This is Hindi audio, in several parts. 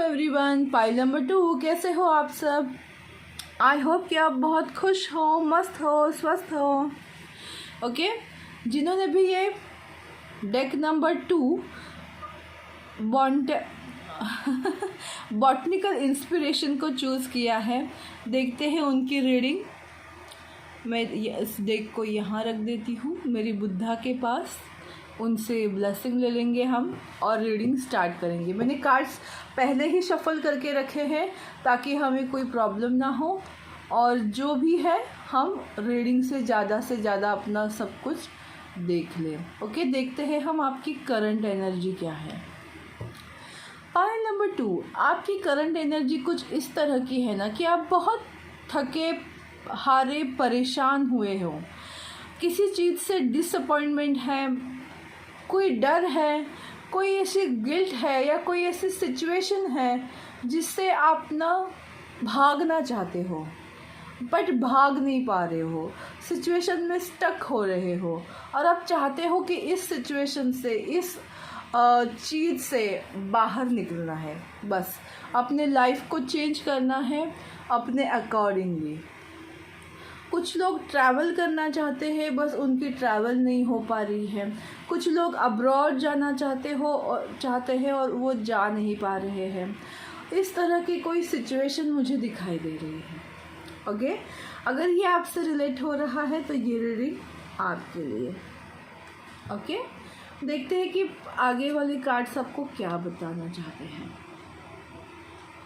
Everyone, pile number 2। कैसे हो आप सब? आई होप कि आप बहुत खुश हो, मस्त हो, स्वस्थ हो। ओके, जिन्होंने भी ये डेक नंबर 2 बॉटनिकल इंस्पिरेशन को चूज़ किया है, देखते हैं उनकी रीडिंग। मैं इस डेक को यहाँ रख देती हूँ मेरी बुद्धा के पास, उनसे ब्लेसिंग ले लेंगे हम और रीडिंग स्टार्ट करेंगे। मैंने कार्ड्स पहले ही शफल करके रखे हैं ताकि हमें कोई प्रॉब्लम ना हो, और जो भी है हम रीडिंग से ज़्यादा अपना सब कुछ देख लें। ओके, देखते हैं हम आपकी करंट एनर्जी क्या है। पाइल नंबर 2, आपकी करंट एनर्जी कुछ इस तरह की है ना कि आप बहुत थके हारे परेशान हुए हो, किसी चीज़ से डिसअपॉइंटमेंट है, कोई डर है, कोई ऐसी गिल्ट है या कोई ऐसी सिचुएशन है जिससे आप ना भागना चाहते हो बट भाग नहीं पा रहे हो, सिचुएशन में स्टक हो रहे हो, और आप चाहते हो कि इस सिचुएशन से, इस चीज़ से बाहर निकलना है, बस अपने लाइफ को चेंज करना है अपने अकॉर्डिंगली। कुछ लोग ट्रैवल करना चाहते हैं, बस उनकी ट्रैवल नहीं हो पा रही है। कुछ लोग अब्रॉड जाना चाहते हैं और वो जा नहीं पा रहे हैं। इस तरह की कोई सिचुएशन मुझे दिखाई दे रही है। ओके, अगर ये आपसे रिलेट हो रहा है तो ये रीडिंग आपके लिए। ओके, देखते हैं कि आगे वाले कार्ड्स आपको क्या बताना चाहते हैं।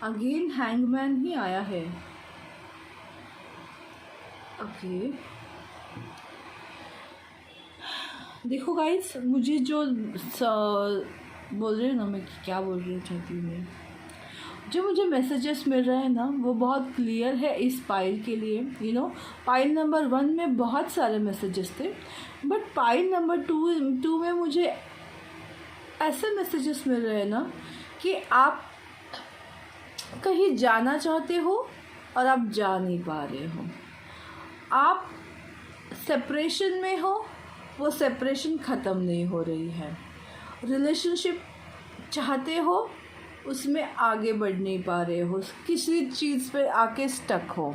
अगेन हैंगमैन ही आया है। ओके, देखो गाइस, मुझे जो बोल रही हूँ ना, मैं क्या बोल रही चाहती हूँ, जो मुझे मैसेजेस मिल रहे हैं ना वो बहुत क्लियर है इस पाइल के लिए। पाइल नंबर 1 में बहुत सारे मैसेजेस थे, बट पाइल नंबर 2 में मुझे ऐसे मैसेजेस मिल रहे हैं ना कि आप कहीं जाना चाहते हो और आप जा नहीं पा रहे हो, आप सेपरेशन में हो, वो सेपरेशन ख़त्म नहीं हो रही है, रिलेशनशिप चाहते हो, उसमें आगे बढ़ नहीं पा रहे हो, किसी चीज़ पे आके स्टक हो,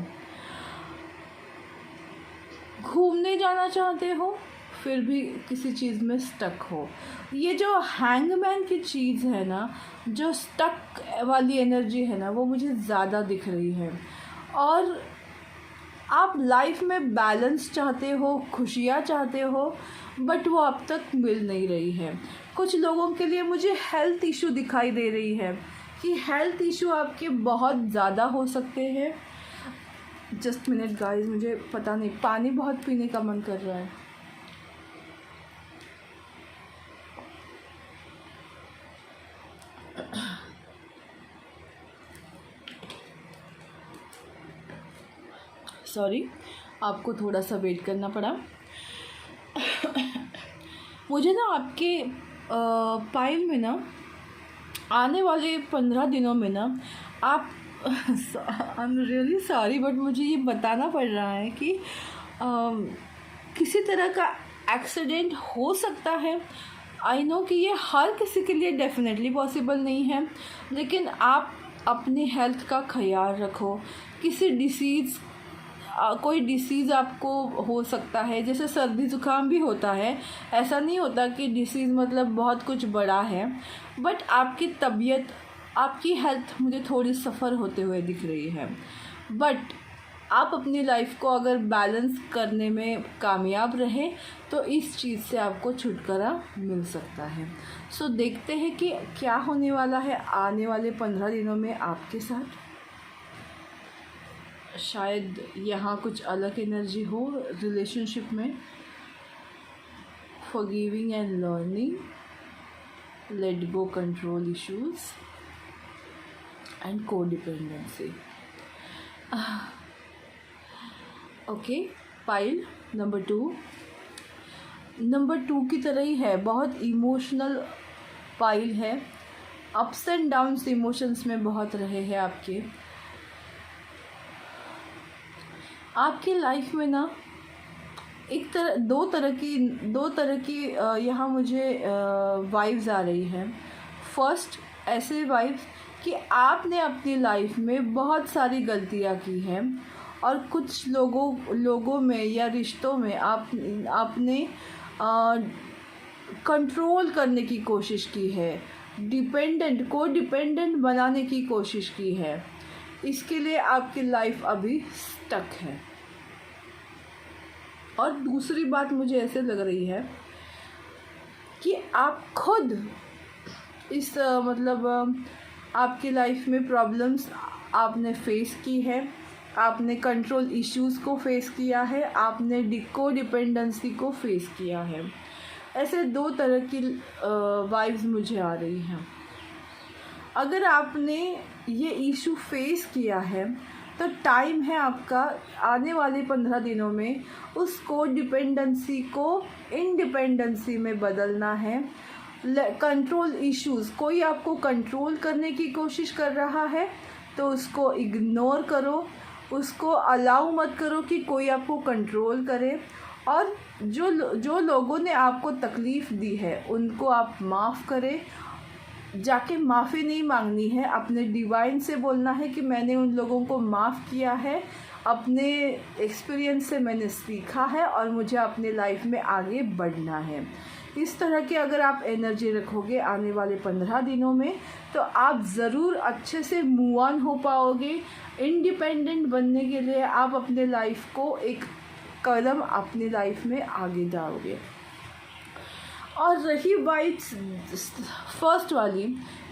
घूमने जाना चाहते हो फिर भी किसी चीज़ में स्टक हो। ये जो हैंगमैन की चीज़ है ना, जो स्टक वाली एनर्जी है ना, वो मुझे ज़्यादा दिख रही है। और आप लाइफ में बैलेंस चाहते हो, खुशियाँ चाहते हो, बट वो अब तक मिल नहीं रही है। कुछ लोगों के लिए मुझे हेल्थ इशू दिखाई दे रही है कि हेल्थ इशू आपके बहुत ज़्यादा हो सकते हैं। जस्ट मिनट गाइस, मुझे पता नहीं, पानी बहुत पीने का मन कर रहा है। सॉरी, आपको थोड़ा सा वेट करना पड़ा। मुझे ना आपके पाइल में ना आने वाले 15 दिनों में ना आप I am really sorry, but मुझे ये बताना पड़ रहा है कि किसी तरह का एक्सीडेंट हो सकता है। आई नो कि ये हर किसी के लिए डेफिनेटली पॉसिबल नहीं है, लेकिन आप अपनी हेल्थ का ख्याल रखो। कोई डिसीज़ आपको हो सकता है, जैसे सर्दी ज़ुकाम भी होता है, ऐसा नहीं होता कि डिसीज़ मतलब बहुत कुछ बड़ा है, बट आपकी तबीयत, आपकी हेल्थ मुझे थोड़ी सफ़र होते हुए दिख रही है। बट आप अपनी लाइफ को अगर बैलेंस करने में कामयाब रहे तो इस चीज़ से आपको छुटकारा मिल सकता है। सो देखते हैं कि क्या होने वाला है आने वाले 15 दिनों में आपके साथ। शायद यहाँ कुछ अलग एनर्जी हो रिलेशनशिप में। Forgiving and learning, let go control issues and codependency. Okay, pile number 2 की तरह ही है, बहुत इमोशनल पाइल है। अप्स एंड डाउन्स इमोशंस में बहुत रहे हैं आपकी लाइफ में ना। दो तरह की यहाँ मुझे वाइब्स आ रही है। फर्स्ट, ऐसे वाइब्स कि आपने अपनी लाइफ में बहुत सारी गलतियां की हैं और कुछ लोगों में या रिश्तों में आपने कंट्रोल करने की कोशिश की है, डिपेंडेंट बनाने की कोशिश की है। इसके लिए आपकी लाइफ अभी स्टक है। और दूसरी बात मुझे ऐसे लग रही है कि आप खुद इस आपकी लाइफ में प्रॉब्लम्स आपने फेस की है, आपने कंट्रोल इश्यूज़ को फेस किया है, आपने डिपेंडेंसी को फेस किया है। ऐसे दो तरह की वाइब्स मुझे आ रही हैं। अगर आपने ये इशू फेस किया है तो टाइम है आपका आने वाले 15 दिनों में उसको डिपेंडेंसी को इंडिपेंडेंसी में बदलना है। कंट्रोल इश्यूज़, कोई आपको कंट्रोल करने की कोशिश कर रहा है तो उसको इग्नोर करो, उसको अलाउ मत करो कि कोई आपको कंट्रोल करे। और जो लोगों ने आपको तकलीफ़ दी है उनको आप माफ़ करें। जाके माफ़ी नहीं मांगनी है, अपने डिवाइन से बोलना है कि मैंने उन लोगों को माफ़ किया है, अपने एक्सपीरियंस से मैंने सीखा है और मुझे अपने लाइफ में आगे बढ़ना है। इस तरह की अगर आप एनर्जी रखोगे आने वाले 15 दिनों में तो आप ज़रूर अच्छे से मूव ऑन हो पाओगे। इंडिपेंडेंट बनने के लिए आप अपने लाइफ को एक कदम अपनी लाइफ में आगे जाओगे। और रही बात फर्स्ट वाली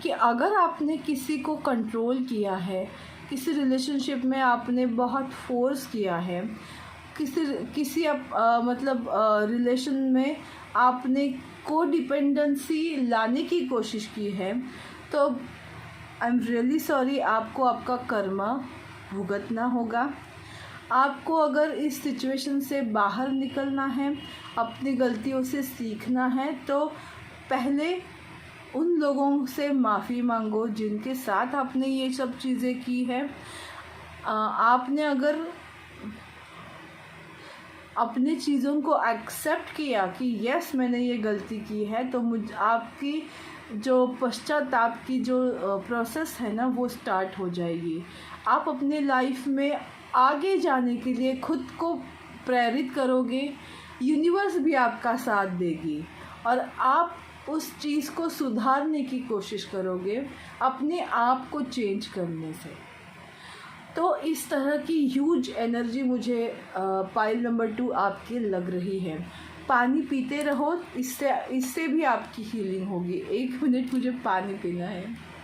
कि अगर आपने किसी को कंट्रोल किया है, किसी रिलेशनशिप में आपने बहुत फोर्स किया है, किसी रिलेशन में आपने कोडिपेंडेंसी लाने की कोशिश की है, तो आई एम रियली सॉरी, आपको आपका कर्मा भुगतना होगा। आपको अगर इस सिचुएशन से बाहर निकलना है, अपनी गलतियों से सीखना है, तो पहले उन लोगों से माफ़ी मांगो जिनके साथ आपने ये सब चीज़ें की है। आपने अगर अपनी चीज़ों को एक्सेप्ट किया कि यस मैंने ये गलती की है, तो आपकी जो पश्चाताप की जो प्रोसेस है ना वो स्टार्ट हो जाएगी। आप अपने लाइफ में आगे जाने के लिए खुद को प्रेरित करोगे, यूनिवर्स भी आपका साथ देगी और आप उस चीज़ को सुधारने की कोशिश करोगे अपने आप को चेंज करने से। तो इस तरह की ह्यूज एनर्जी मुझे पाइल नंबर 2 आपकी लग रही है। पानी पीते रहो, इससे भी आपकी हीलिंग होगी। 1 मिनट मुझे पानी पीना है।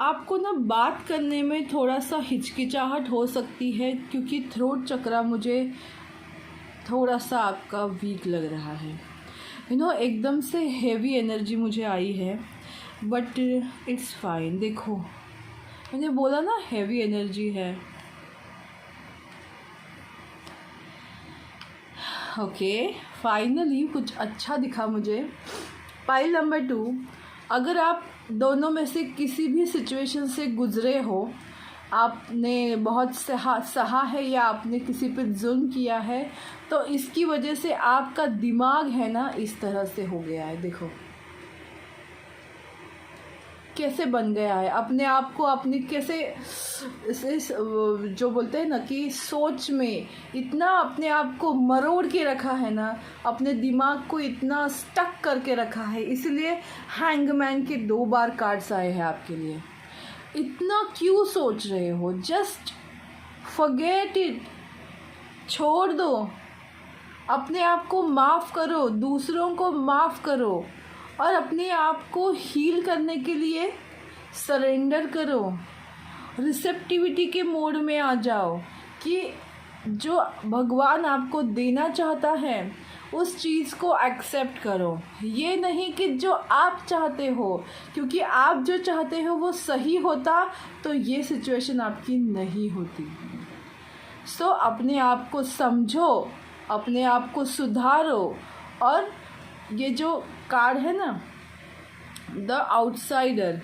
आपको ना बात करने में थोड़ा सा हिचकिचाहट हो सकती है क्योंकि थ्रोट चक्रा मुझे थोड़ा सा आपका वीक लग रहा है। एकदम से हेवी एनर्जी मुझे आई है, बट इट्स फाइन। देखो मैंने बोला ना हेवी एनर्जी है। ओके, फाइनली कुछ अच्छा दिखा मुझे। पाइल नंबर 2, अगर आप दोनों में से किसी भी सिचुएशन से गुज़रे हो, आपने बहुत सहा है या आपने किसी पे जुल्म किया है, तो इसकी वजह से आपका दिमाग है ना इस तरह से हो गया है। देखो कैसे बन गया है, अपने आप को अपनी कैसे जो बोलते हैं ना कि सोच में इतना अपने आप को मरोड़ के रखा है ना, अपने दिमाग को इतना स्टक करके रखा है। इसलिए हैंगमैन के 2 बार कार्ड्स आए हैं आपके लिए। इतना क्यों सोच रहे हो? जस्ट फॉरगेट इट, छोड़ दो, अपने आप को माफ़ करो, दूसरों को माफ़ करो और अपने आप को हील करने के लिए सरेंडर करो। रिसेप्टिविटी के मोड में आ जाओ कि जो भगवान आपको देना चाहता है उस चीज़ को एक्सेप्ट करो। ये नहीं कि जो आप चाहते हो, क्योंकि आप जो चाहते हो वो सही होता तो ये सिचुएशन आपकी नहीं होती। सो अपने आप को समझो, अपने आप को सुधारो। और ये जो कार्ड है ना द आउटसाइडर,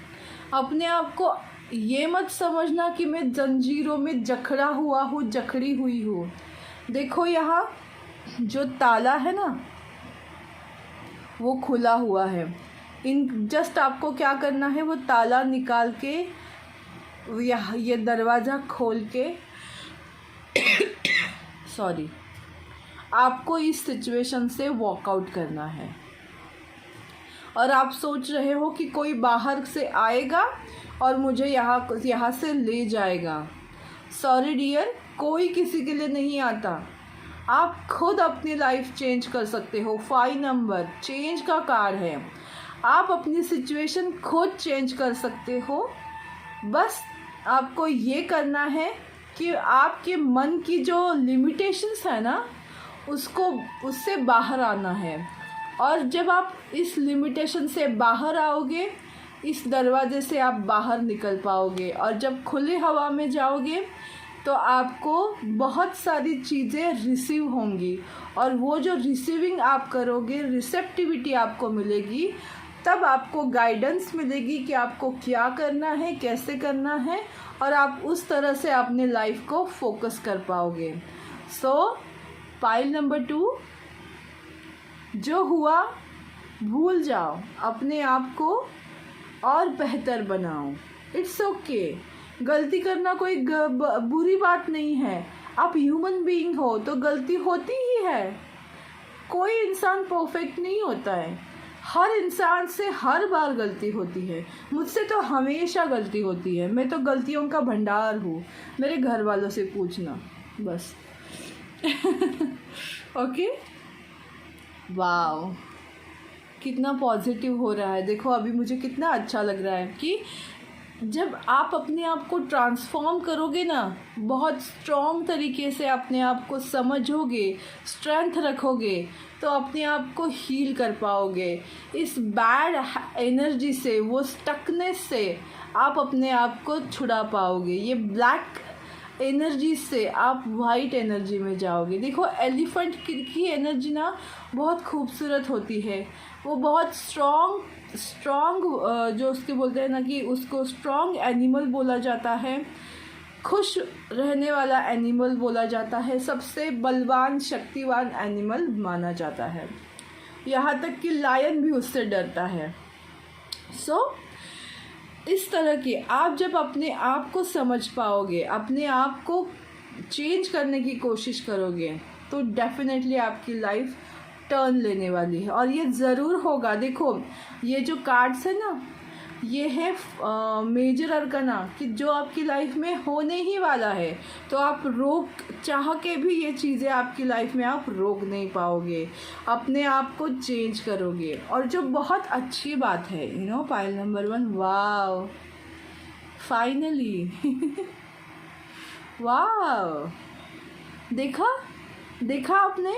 अपने आप को ये मत समझना कि मैं जंजीरों में जकड़ी हुई हूँ। देखो यहाँ जो ताला है ना वो खुला हुआ है। इन जस्ट आपको क्या करना है, वो ताला निकाल के ये दरवाज़ा खोल के सॉरी, आपको इस सिचुएशन से वॉकआउट करना है। और आप सोच रहे हो कि कोई बाहर से आएगा और मुझे यहाँ से ले जाएगा। सॉरी डियर, कोई किसी के लिए नहीं आता। आप खुद अपनी लाइफ चेंज कर सकते हो। 5 नंबर चेंज का कार्ड है। आप अपनी सिचुएशन खुद चेंज कर सकते हो। बस आपको ये करना है कि आपके मन की जो लिमिटेशंस है ना उससे बाहर आना है। और जब आप इस लिमिटेशन से बाहर आओगे, इस दरवाजे से आप बाहर निकल पाओगे। और जब खुली हवा में जाओगे तो आपको बहुत सारी चीज़ें रिसीव होंगी। और वो जो रिसीविंग आप करोगे, रिसेप्टिविटी आपको मिलेगी, तब आपको गाइडेंस मिलेगी कि आपको क्या करना है, कैसे करना है, और आप उस तरह से अपने लाइफ को फोकस कर पाओगे। सो पाइल नंबर 2, जो हुआ भूल जाओ, अपने आप को और बेहतर बनाओ। It's okay. गलती करना कोई बुरी बात नहीं है। आप ह्यूमन बीइंग हो तो गलती होती ही है। कोई इंसान परफेक्ट नहीं होता है। हर इंसान से हर बार गलती होती है। मुझसे तो हमेशा गलती होती है। मैं तो गलतियों का भंडार हूँ। मेरे घर वालों से पूछना बस। ओके, वाओ, कितना पॉजिटिव हो रहा है। देखो अभी मुझे कितना अच्छा लग रहा है कि जब आप अपने आप को ट्रांसफॉर्म करोगे ना, बहुत स्ट्रॉन्ग तरीके से अपने आप को समझोगे, स्ट्रेंथ रखोगे, तो अपने आप को हील कर पाओगे। इस बैड एनर्जी से, वो स्टकनेस से आप अपने आप को छुड़ा पाओगे। ये ब्लैक एनर्जी से आप वाइट एनर्जी में जाओगे। देखो एलिफेंट की एनर्जी ना बहुत खूबसूरत होती है। वो बहुत स्ट्रॉन्ग जो उसके बोलते हैं ना कि उसको स्ट्रॉन्ग एनिमल बोला जाता है, खुश रहने वाला एनिमल बोला जाता है, सबसे बलवान शक्तिवान एनिमल माना जाता है। यहाँ तक कि लायन भी उससे डरता है। इस तरह की आप जब अपने आप को समझ पाओगे, अपने आप को चेंज करने की कोशिश करोगे, तो डेफिनेटली आपकी लाइफ टर्न लेने वाली है। और ये ज़रूर होगा। देखो ये जो कार्ड्स है ना, ये है मेजर अरकाना, कि जो आपकी लाइफ में होने ही वाला है। तो आप चाह के भी ये चीज़ें आपकी लाइफ में आप रोक नहीं पाओगे। अपने आप को चेंज करोगे। और जो बहुत अच्छी बात है, pile number 1, wow, finally wow, देखा आपने,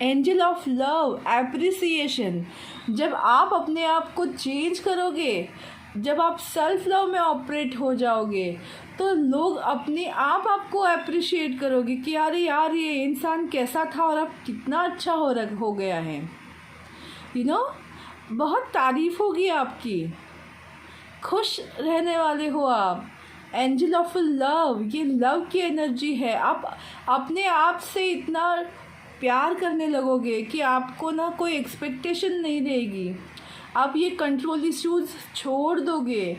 एंजल ऑफ लव, एप्रिसिएशन। जब आप अपने आप को चेंज करोगे, जब आप सेल्फ लव में ऑपरेट हो जाओगे, तो लोग अपने आप आपको अप्रिशिएट करोगे कि अरे यार ये इंसान कैसा था और अब कितना अच्छा हो गया है। बहुत तारीफ होगी आपकी। खुश रहने वाले हो आप। एंजल ऑफ लव, ये लव की एनर्जी है। आप अपने आप से इतना प्यार करने लगोगे कि आपको ना कोई एक्सपेक्टेशन नहीं रहेगी। आप ये कंट्रोल इश्यूज़ छोड़ दोगे।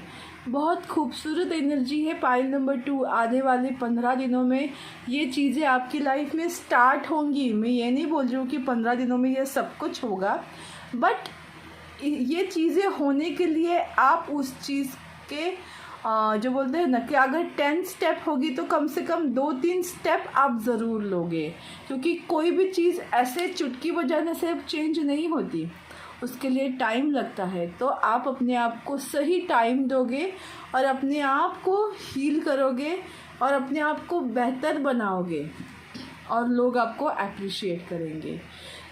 बहुत खूबसूरत एनर्जी है पाइल नंबर 2। आने वाले 15 दिनों में ये चीज़ें आपकी लाइफ में स्टार्ट होंगी। मैं ये नहीं बोल रही हूँ कि 15 दिनों में ये सब कुछ होगा, बट ये चीज़ें होने के लिए आप उस चीज़ के जो बोलते हैं ना कि अगर 10 स्टेप होगी तो कम से कम 2-3 स्टेप आप ज़रूर लोगे। क्योंकि कोई भी चीज़ ऐसे चुटकी बजाने से चेंज नहीं होती, उसके लिए टाइम लगता है। तो आप अपने आप को सही टाइम दोगे और अपने आप को हील करोगे और अपने आप को बेहतर बनाओगे और लोग आपको अप्रिशिएट करेंगे।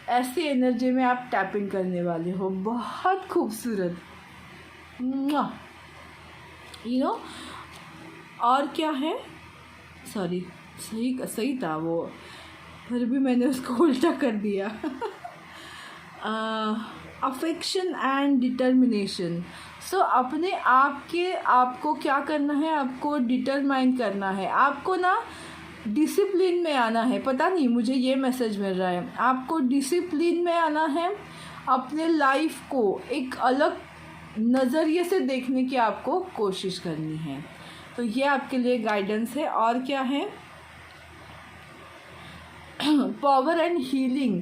ऐसी एनर्जी में आप टैपिंग करने वाले हो। बहुत खूबसूरत, और क्या है, सॉरी, सही था वो, फिर भी मैंने उसको उल्टा कर दिया। Affection and determination. सो अपने आपको क्या करना है, आपको डिटरमाइन करना है। आपको ना डिसिप्लिन में आना है। पता नहीं, मुझे ये मैसेज मिल रहा है, आपको डिसिप्लिन में आना है। अपने लाइफ को एक अलग नज़रिए से देखने की आपको कोशिश करनी है। तो ये आपके लिए गाइडेंस है। और क्या है, पावर एंड हीलिंग।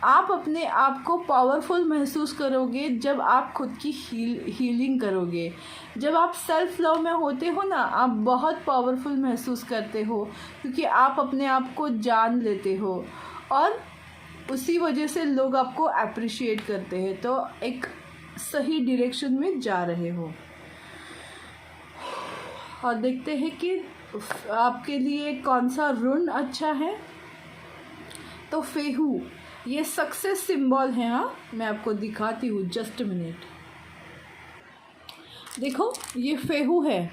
आप अपने आप को पावरफुल महसूस करोगे जब आप खुद की हीलिंग करोगे। जब आप सेल्फ लव में होते हो ना, आप बहुत पावरफुल महसूस करते हो, क्योंकि आप अपने आप को जान लेते हो और उसी वजह से लोग आपको अप्रिशिएट करते हैं। तो एक सही डायरेक्शन में जा रहे हो। और देखते हैं कि आपके लिए कौन सा ऋण अच्छा है। तो फेहू, ये सक्सेस सिंबल है। हाँ, मैं आपको दिखाती हूँ, जस्ट मिनट। देखो, ये फेहू है,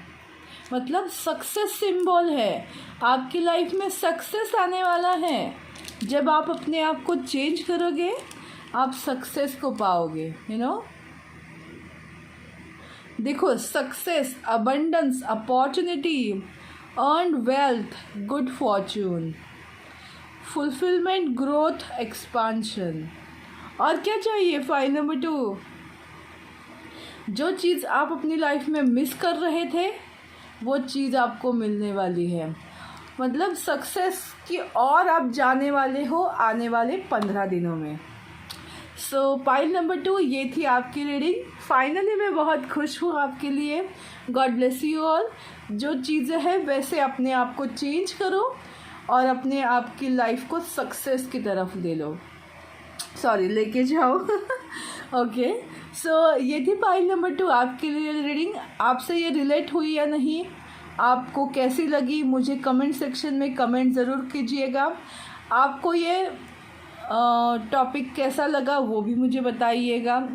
मतलब सक्सेस सिंबल है। आपकी लाइफ में सक्सेस आने वाला है। जब आप अपने आप को चेंज करोगे, आप सक्सेस को पाओगे, यू नो। देखो, success, abundance, opportunity, earn wealth, good Fortune, fulfilment, growth, expansion. और क्या चाहिए? 5 नंबर 2, जो चीज़ आप अपनी लाइफ में मिस कर रहे थे वो चीज़ आपको मिलने वाली है। मतलब सक्सेस की और आप जाने वाले हो आने वाले 15 दिनों में। सो पाइल नंबर 2, ये थी आपकी रीडिंग। फाइनली मैं बहुत खुश हूँ आपके लिए। God bless you all. जो चीज़ें हैं वैसे अपने आप को चेंज करो और अपने आप की लाइफ को सक्सेस की तरफ ले लो, लेके जाओ। ओके, सो ये थी पाइल नंबर 2 आपके लिए रीडिंग। आपसे ये रिलेट हुई या नहीं, आपको कैसी लगी, मुझे कमेंट सेक्शन में कमेंट ज़रूर कीजिएगा। आपको ये टॉपिक कैसा लगा वो भी मुझे बताइएगा।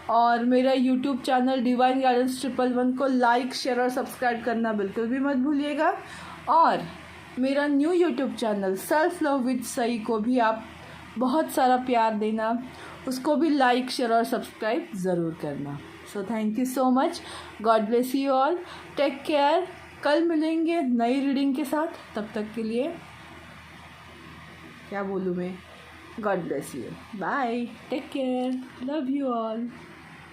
और मेरा यूट्यूब चैनल डिवाइन गाइडेंस 111 को लाइक, शेयर और सब्सक्राइब करना बिल्कुल भी मत भूलिएगा। और मेरा new YouTube channel self love with Sai को भी आप बहुत सारा प्यार देना, उसको भी लाइक, शेयर और सब्सक्राइब ज़रूर करना। So thank you so much. God bless you all. Take care. कल मिलेंगे नई रीडिंग के साथ। तब तक के लिए क्या बोलूँ मैं, God bless you, bye, take care, love you all.